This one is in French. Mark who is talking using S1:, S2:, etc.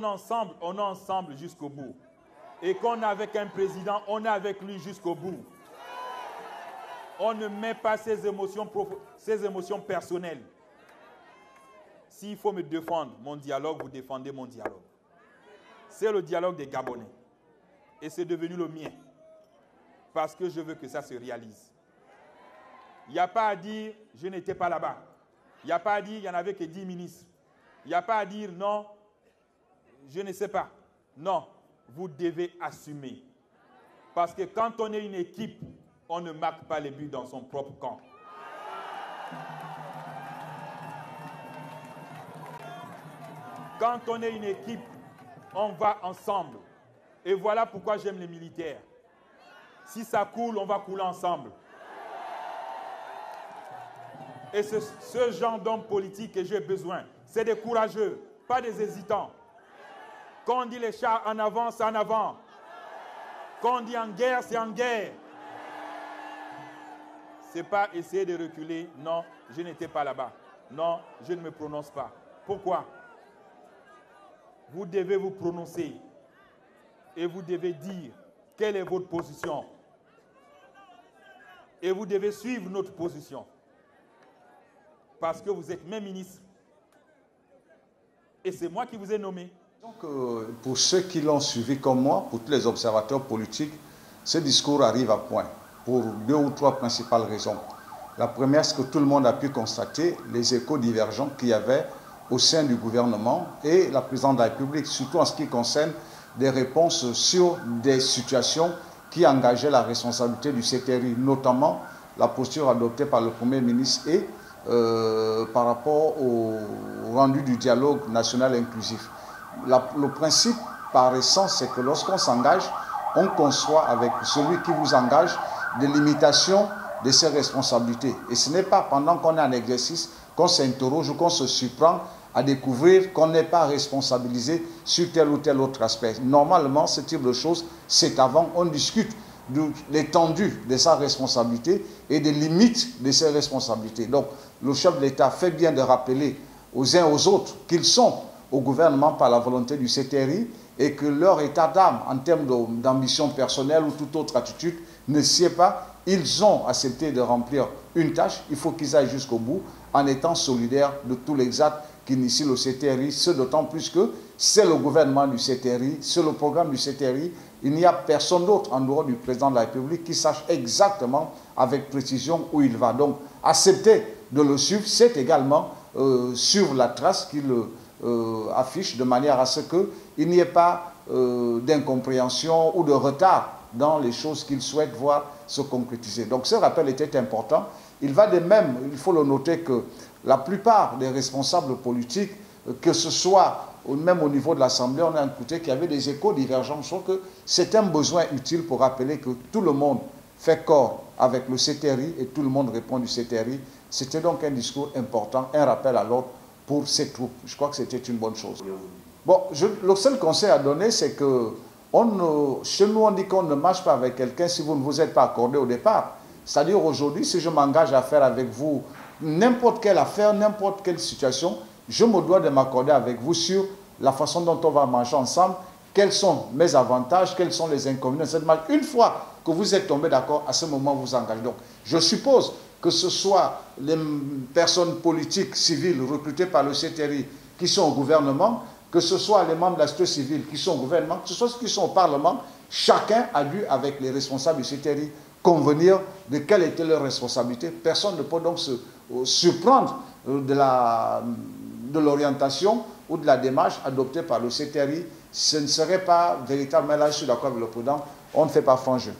S1: on est ensemble jusqu'au bout. Et qu'on est avec un président, on est avec lui jusqu'au bout. On ne met pas ses émotions personnelles. S'il faut me défendre mon dialogue, vous défendez mon dialogue. C'est le dialogue des Gabonais. Et c'est devenu le mien. Parce que je veux que ça se réalise. Il n'y a pas à dire, je n'étais pas là-bas. Il n'y a pas à dire, il n'y en avait que 10 ministres. Il n'y a pas à dire, non, je ne sais pas. Non, vous devez assumer. Parce que quand on est une équipe, on ne marque pas les buts dans son propre camp. Quand on est une équipe, on va ensemble. Et voilà pourquoi j'aime les militaires. Si ça coule, on va couler ensemble. Et c'est ce genre d'homme politique que j'ai besoin. C'est des courageux, pas des hésitants. Quand on dit les chars en avant, c'est en avant. Quand on dit en guerre, c'est en guerre. Ce n'est pas essayer de reculer. Non, je n'étais pas là-bas. Non, je ne me prononce pas. Pourquoi? Vous devez vous prononcer. Et vous devez dire quelle est votre position. Et vous devez suivre notre position. Parce que vous êtes même ministre. Et c'est moi qui vous ai nommé.
S2: Donc, pour ceux qui l'ont suivi comme moi, pour tous les observateurs politiques, ce discours arrive à point. Pour 2 ou 3 principales raisons. La première, c'est que tout le monde a pu constater les échos divergents qu'il y avait au sein du gouvernement et la présidente de la République, surtout en ce qui concerne des réponses sur des situations qui engageaient la responsabilité du CTRI, notamment la posture adoptée par le Premier ministre et par rapport au rendu du dialogue national inclusif. Le principe, par essence, c'est que lorsqu'on s'engage, on conçoit avec celui qui vous engage des limitations de ses responsabilités. Et ce n'est pas pendant qu'on est en exercice qu'on s'interroge ou qu'on se surprend à découvrir qu'on n'est pas responsabilisé sur tel ou tel autre aspect. Normalement, ce type de choses, c'est avant, on discute de l'étendue de sa responsabilité et des limites de ses responsabilités. Donc, le chef de l'État fait bien de rappeler aux uns aux autres qu'ils sont au gouvernement par la volonté du CTRI et que leur état d'âme en termes d'ambition personnelle ou toute autre attitude ne sied pas. Ils ont accepté de remplir une tâche, il faut qu'ils aillent jusqu'au bout en étant solidaires de tous les actes qu'initie le CTRI, ce d'autant plus que c'est le gouvernement du CTRI, c'est le programme du CTRI. Il n'y a personne d'autre en dehors du président de la République qui sache exactement avec précision où il va. Donc, accepter de le suivre, c'est également suivre la trace qu'il affiche de manière à ce qu'il n'y ait pas d'incompréhension ou de retard dans les choses qu'il souhaite voir se concrétiser. Donc ce rappel était important. Il va de même, il faut le noter, que la plupart des responsables politiques, que ce soit même au niveau de l'Assemblée, on a écouté qu'il y avait des échos divergents. Je trouve que c'est un besoin utile pour rappeler que tout le monde fait corps avec le CTRI et tout le monde répond du CTRI. C'était donc un discours important, un rappel à l'ordre pour ces troupes. Je crois que c'était une bonne chose. Bon, le seul conseil à donner, c'est que chez nous, on dit qu'on ne marche pas avec quelqu'un si vous ne vous êtes pas accordé au départ. C'est-à-dire aujourd'hui, si je m'engage à faire avec vous n'importe quelle affaire, n'importe quelle situation, je me dois de m'accorder avec vous sur la façon dont on va marcher ensemble, quels sont mes avantages, quels sont les inconvénients. Une fois que vous êtes tombé d'accord, à ce moment, vous vous engagez. Donc, je suppose que ce soit les personnes politiques, civiles, recrutées par le CTRI, qui sont au gouvernement, que ce soit les membres de la société civile qui sont au gouvernement, que ce soit ceux qui sont au Parlement, chacun a dû, avec les responsables du CTRI, convenir de quelle était leur responsabilité. Personne ne peut donc se surprendre de l'orientation ou de la démarche adoptée par le CTRI. Ce ne serait pas véritablement, là je suis d'accord avec le président, on ne fait pas franc jeu.